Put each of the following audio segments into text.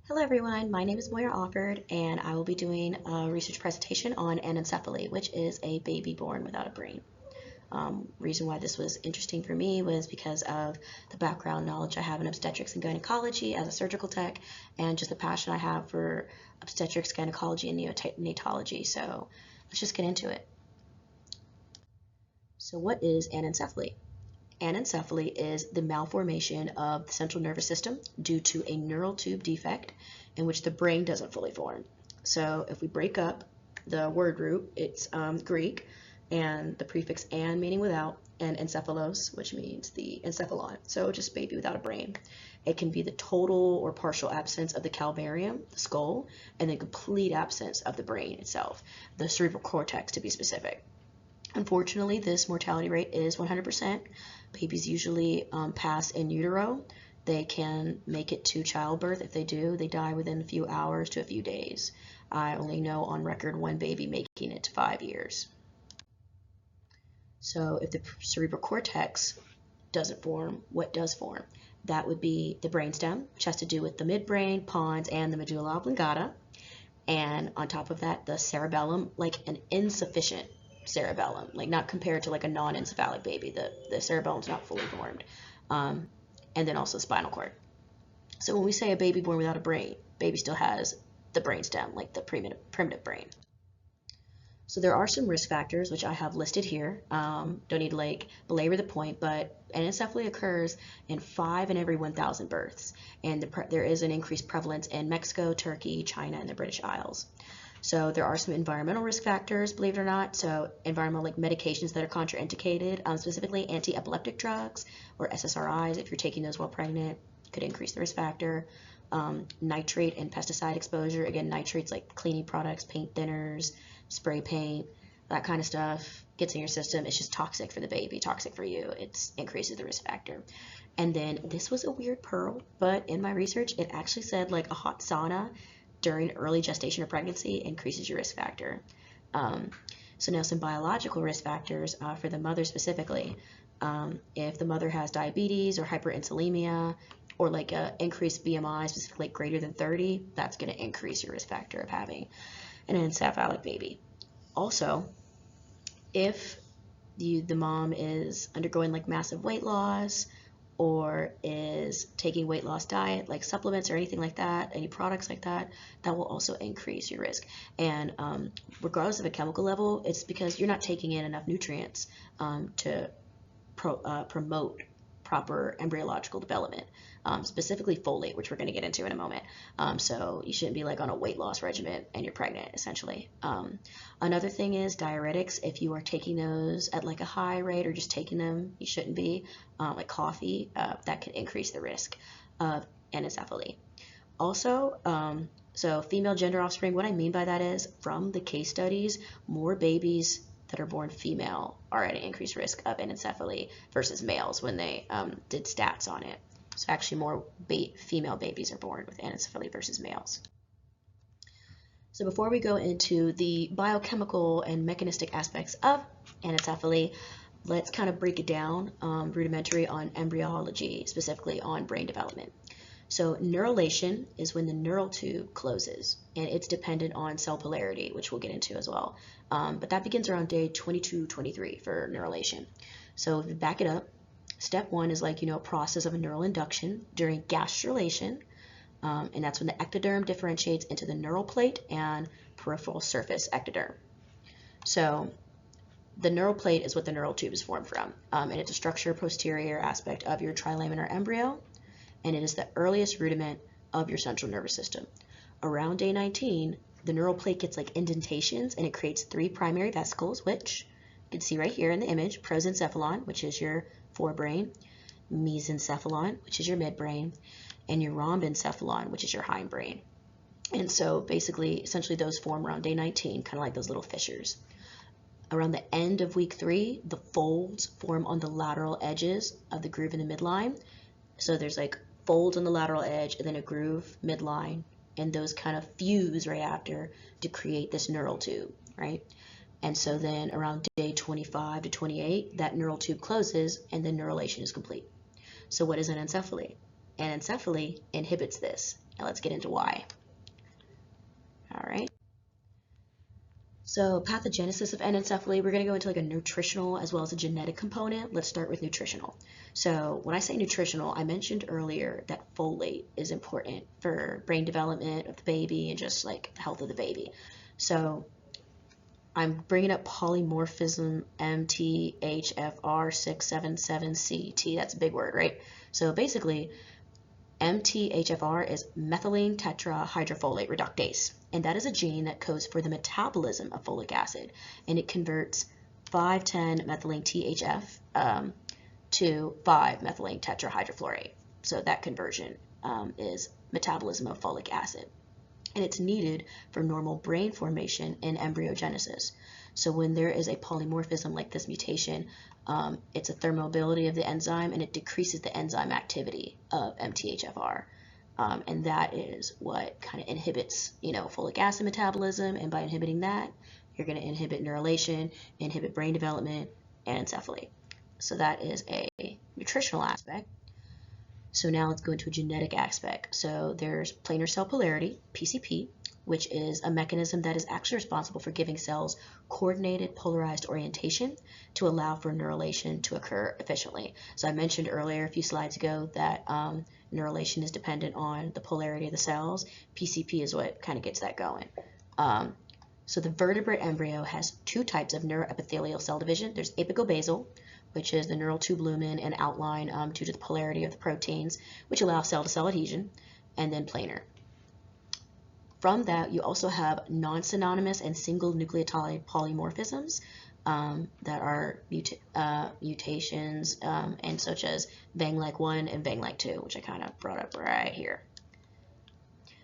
Hello everyone, my name is Moira Offord and I will be doing a research presentation on anencephaly, which is a baby born without a brain. Reason why this was interesting for me was because of the background knowledge I have in obstetrics and gynecology as a surgical tech, and just the passion I have for obstetrics, gynecology, and neonatology. So let's just get into it. So what is anencephaly? Anencephaly is the malformation of the central nervous system due to a neural tube defect in which the brain doesn't fully form. So if we break up the word root, it's Greek, and the prefix "an" meaning without, and encephalos, which means the encephalon, so just baby without a brain. It can be the total or partial absence of the calvarium, the skull, and the complete absence of the brain itself, the cerebral cortex to be specific. Unfortunately, this mortality rate is 100%. Babies usually pass in utero. They can make it to childbirth. If they do, they die within a few hours to a few days. I only know on record one baby making it to 5 years. So if the cerebral cortex doesn't form, what does form? That would be the brainstem, which has to do with the midbrain, pons, and the medulla oblongata. And on top of that, the cerebellum, like an insufficient cerebellum, like not compared to like a non-encephalic baby. The cerebellum's not fully formed. And then also spinal cord. So when we say a baby born without a brain, baby still has the brainstem, like the primitive brain. So there are some risk factors, which I have listed here. Don't need to like belabor the point, but anencephaly occurs in 5 in every 1,000 births. And there is an increased prevalence in Mexico, Turkey, China, and the British Isles. So there are some environmental risk factors, believe it or not. So environmental like medications that are contraindicated, specifically anti-epileptic drugs or SSRIs. If you're taking those while pregnant, could increase the risk factor. Nitrate and pesticide exposure. Again, nitrates like cleaning products, paint thinners, spray paint, that kind of stuff gets in your system. It's just toxic for the baby, toxic for you. It increases the risk factor. And then this was a weird pearl, but in my research, it actually said like a hot sauna during early gestation or pregnancy increases your risk factor. So now some biological risk factors for the mother specifically. If the mother has diabetes or hyperinsulinemia or like an increased BMI, specifically greater than 30, that's going to increase your risk factor of having an encephalic baby. Also, if the mom is undergoing like massive weight loss or is taking weight loss diet like supplements or anything like that, any products like that, that will also increase your risk. And regardless of a chemical level, it's because you're not taking in enough nutrients to promote proper embryological development, specifically folate, which we're going to get into in a moment. So you shouldn't be like on a weight loss regimen and you're pregnant, essentially. Another thing is diuretics. If you are taking those at like a high rate or just taking them, you shouldn't be, like coffee, that can increase the risk of anencephaly. Also, so female gender offspring, what I mean by that is from the case studies, more babies that are born female are at an increased risk of anencephaly versus males when they did stats on it. So actually more female babies are born with anencephaly versus males. So before we go into the biochemical and mechanistic aspects of anencephaly, let's kind of break it down rudimentary on embryology, specifically on brain development. So neurulation is when the neural tube closes, and it's dependent on cell polarity, which we'll get into as well. But that begins around day 22, 23 for neurulation. So if we back it up, step 1 is like, a process of a neural induction during gastrulation, and that's when the ectoderm differentiates into the neural plate and peripheral surface ectoderm. So the neural plate is what the neural tube is formed from, and it's a structure posterior aspect of your trilaminar embryo, and it is the earliest rudiment of your central nervous system. Around day 19, the neural plate gets like indentations and it creates 3 primary vesicles, which you can see right here in the image: prosencephalon, which is your forebrain, mesencephalon, which is your midbrain, and your rhombencephalon, which is your hindbrain. And so basically, essentially those form around day 19, kind of like those little fissures. Around the end of week 3, the folds form on the lateral edges of the groove in the midline. So there's like folds on the lateral edge and then a groove midline, and those kind of fuse right after to create this neural tube, right? And so then around day 25 to 28, that neural tube closes and the neurulation is complete. So what is anencephaly? Anencephaly inhibits this. Now let's get into why. All right. So pathogenesis of anencephaly, we're going to go into like a nutritional as well as a genetic component. Let's start with nutritional. So when I say nutritional, I mentioned earlier that folate is important for brain development of the baby and just like the health of the baby. So I'm bringing up polymorphism MTHFR677CT. That's a big word, right? So basically, MTHFR is methylene tetrahydrofolate reductase, and that is a gene that codes for the metabolism of folic acid, and it converts 5,10-methylene THF to 5-methylene tetrahydrofluorate. So that conversion is metabolism of folic acid, and it's needed for normal brain formation in embryogenesis. So when there is a polymorphism like this mutation, it's a thermomobility of the enzyme, and it decreases the enzyme activity of MTHFR. And that is what kind of inhibits, folic acid metabolism. And by inhibiting that, you're going to inhibit neurulation, inhibit brain development, and anencephaly. So that is a nutritional aspect. So now let's go into a genetic aspect. So there's planar cell polarity, PCP, which is a mechanism that is actually responsible for giving cells coordinated polarized orientation to allow for neurulation to occur efficiently. So I mentioned earlier, a few slides ago, that neurulation is dependent on the polarity of the cells. PCP is what kind of gets that going. So the vertebrate embryo has two types of neuroepithelial cell division. There's apicobasal, which is the neural tube lumen and outline due to the polarity of the proteins, which allow cell-to-cell adhesion, and then planar. From that, you also have non-synonymous and single nucleotide polymorphisms that are mutations, and such as Vang-like 1 and Vang-like 2, which I kind of brought up right here.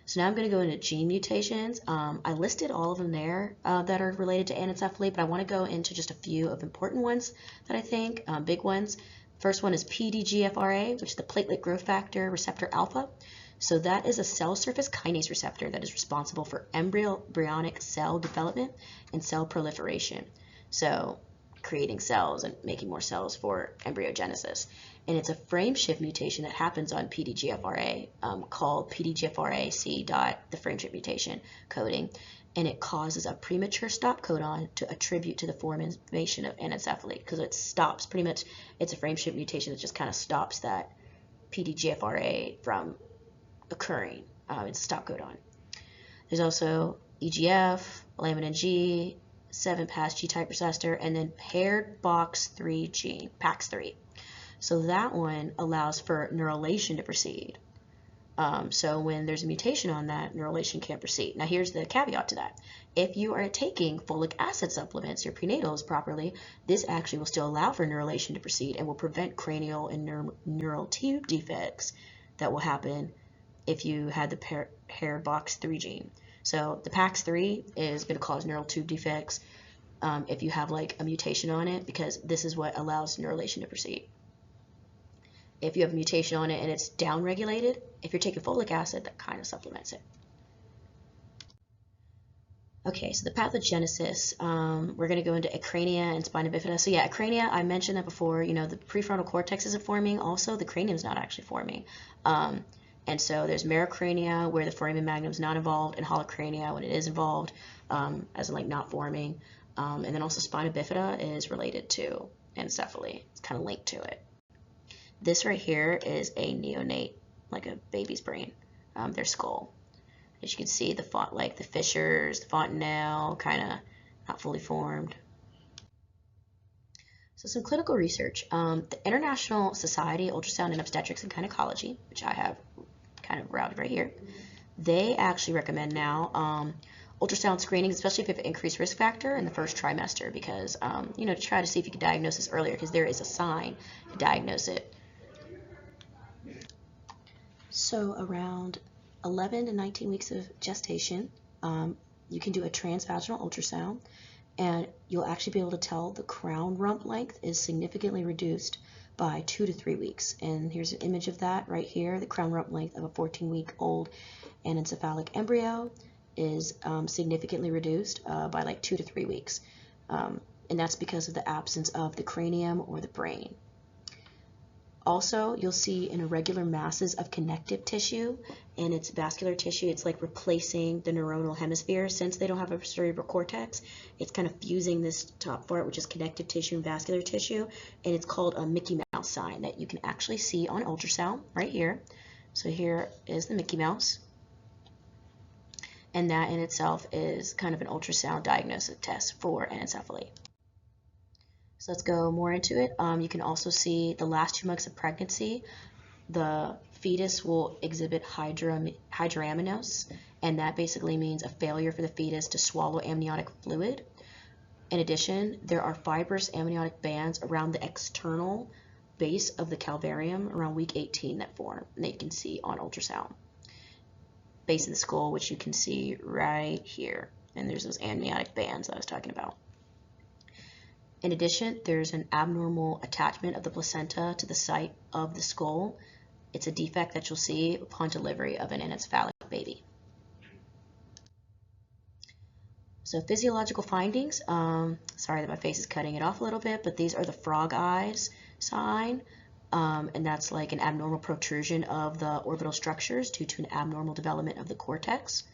So now I'm going to go into gene mutations. I listed all of them there that are related to anencephaly, but I want to go into just a few of important ones that I think, big ones. First one is PDGFRA, which is the platelet growth factor receptor alpha. So that is a cell surface kinase receptor that is responsible for embryonic cell development and cell proliferation. So creating cells and making more cells for embryogenesis. And it's a frame shift mutation that happens on PDGFRA called PDGFRA-C dot, the frame shift mutation coding. And it causes a premature stop codon to attribute to the formation of anencephaly, because it stops, pretty much, it's a frame shift mutation that just kind of stops that PDGFRA from occurring. It's a stop codon. There's also EGF, laminin G, 7-pass G-type receptor, and then paired box3 gene, PAX3. So that one allows for neurulation to proceed. So when there's a mutation on that, neurulation can't proceed. Now here's the caveat to that. If you are taking folic acid supplements, your prenatals properly, this actually will still allow for neurulation to proceed and will prevent cranial and neural tube defects that will happen if you had the paired box3 gene. So the PAX3 is going to cause neural tube defects if you have like a mutation on it, because this is what allows neurulation to proceed. If you have a mutation on it and it's downregulated, if you're taking folic acid, that kind of supplements it. Okay, so the pathogenesis, we're going to go into acrania and spina bifida. So yeah, acrania, I mentioned that before, the prefrontal cortex isn't forming. Also, the cranium is not actually forming. And so there's merocrania, where the foramen magnum is not involved, and holocrania when it is involved, as in like not forming. And then also spina bifida is related to anencephaly. It's kind of linked to it. This right here is a neonate, like a baby's brain, their skull. As you can see, the fissures, the fontanelle, kind of not fully formed. So some clinical research. The International Society of Ultrasound and Obstetrics and Gynecology, which I have kind of routed right here, they actually recommend now ultrasound screening, especially if you have an increased risk factor in the first trimester, because to try to see if you can diagnose this earlier, because there is a sign to diagnose it. So around 11 to 19 weeks of gestation, you can do a transvaginal ultrasound, and you'll actually be able to tell the crown rump length is significantly reduced by 2 to 3 weeks. And here's an image of that right here. The crown rump length of a 14-week-old anencephalic embryo is significantly reduced by like 2 to 3 weeks. And that's because of the absence of the cranium or the brain. Also, you'll see in irregular masses of connective tissue, and it's vascular tissue. It's like replacing the neuronal hemisphere. Since they don't have a cerebral cortex, it's kind of fusing this top part, which is connective tissue and vascular tissue, and it's called a Mickey Mouse sign that you can actually see on ultrasound right here. So here is the Mickey Mouse, and that in itself is kind of an ultrasound diagnostic test for anencephaly. So let's go more into it. You can also see the last 2 months of pregnancy, the fetus will exhibit hydramnios, and that basically means a failure for the fetus to swallow amniotic fluid. In addition, there are fibrous amniotic bands around the external base of the calvarium around week 18 that form, and that you can see on ultrasound. Base of the skull, which you can see right here, and there's those amniotic bands that I was talking about. In addition, there's an abnormal attachment of the placenta to the site of the skull. It's a defect that you'll see upon delivery of an anencephalic baby. So physiological findings, sorry that my face is cutting it off a little bit, but these are the frog eyes sign, and that's like an abnormal protrusion of the orbital structures due to an abnormal development of the cortex.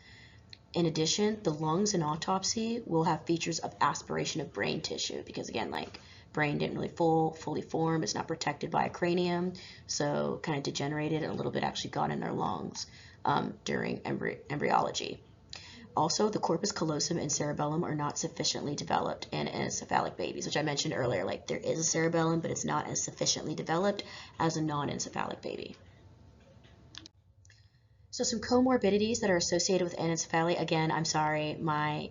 In addition, the lungs in autopsy will have features of aspiration of brain tissue because, again, like brain didn't really fully form, it's not protected by a cranium, so kind of degenerated and a little bit actually got in their lungs during embryology. Also, the corpus callosum and cerebellum are not sufficiently developed in anencephalic babies, which I mentioned earlier, like there is a cerebellum, but it's not as sufficiently developed as a non-encephalic baby. So some comorbidities that are associated with anencephaly. Again, I'm sorry, my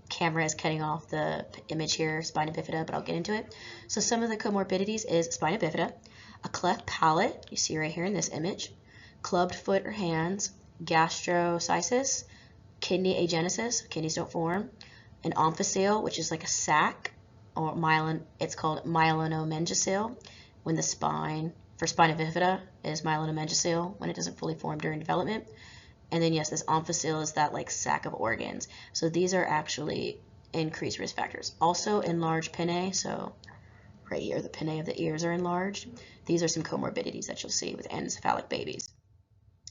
camera is cutting off the image here, spina bifida, but I'll get into it. So some of the comorbidities is spina bifida, a cleft palate, you see right here in this image, clubbed foot or hands, gastrocysis, kidney agenesis, kidneys don't form, an omphacele, which is like a sac, or it's called myelinomeningocele, when the spine for spina bifida is myelinomeningocele when it doesn't fully form during development. And then yes, this omphacele is that like sac of organs. So these are actually increased risk factors. Also enlarged pinnae, so right here the pinnae of the ears are enlarged. These are some comorbidities that you'll see with anencephalic babies.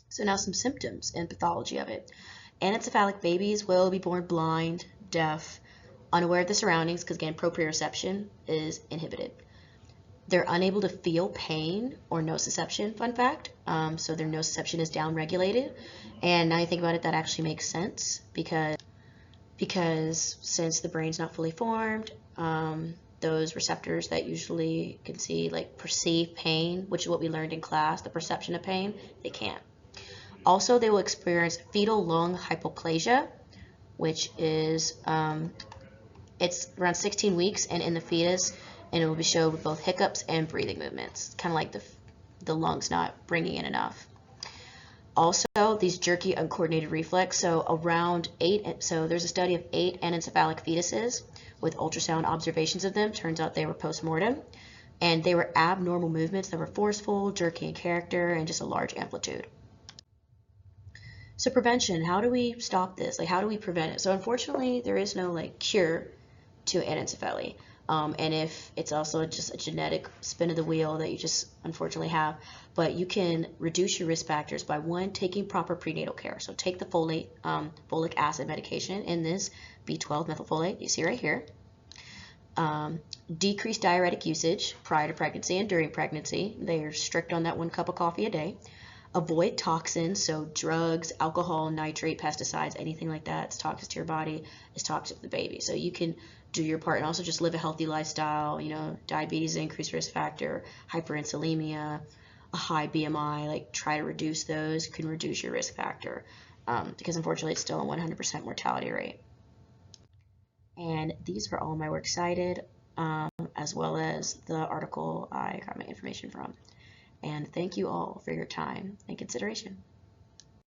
So now some symptoms and pathology of it. Anencephalic babies will be born blind, deaf, unaware of the surroundings because again proprioception is inhibited. They're unable to feel pain or nociception, fun fact. So their nociception is downregulated. And now you think about it, that actually makes sense because since the brain's not fully formed, those receptors that usually can see, like perceive pain, which is what we learned in class, the perception of pain, they can't. Also, they will experience fetal lung hypoplasia, which is, it's around 16 weeks and in the fetus, and it will be shown with both hiccups and breathing movements, kind of like the lungs not bringing in enough. Also, these jerky, uncoordinated reflex. So there's a study of 8 anencephalic fetuses with ultrasound observations of them. Turns out they were post-mortem, and they were abnormal movements that were forceful, jerky in character, and just a large amplitude. So prevention, how do we stop this? Like, how do we prevent it? So unfortunately, there is no like cure to anencephaly. And if it's also just a genetic spin of the wheel that you just unfortunately have, but you can reduce your risk factors by 1, taking proper prenatal care. So take the folic acid medication in this B12 methylfolate you see right here. Decrease diuretic usage prior to pregnancy and during pregnancy. They are strict on that 1 cup of coffee a day. Avoid toxins, so drugs, alcohol, nitrate, pesticides, anything like that. It's toxic to your body, it's toxic to the baby. So you can do your part and also just live a healthy lifestyle. You know, diabetes is an increased risk factor, hyperinsulinemia, a high BMI, like try to reduce those, can reduce your risk factor because unfortunately it's still a 100% mortality rate. And these were all my works cited, as well as the article I got my information from. And thank you all for your time and consideration.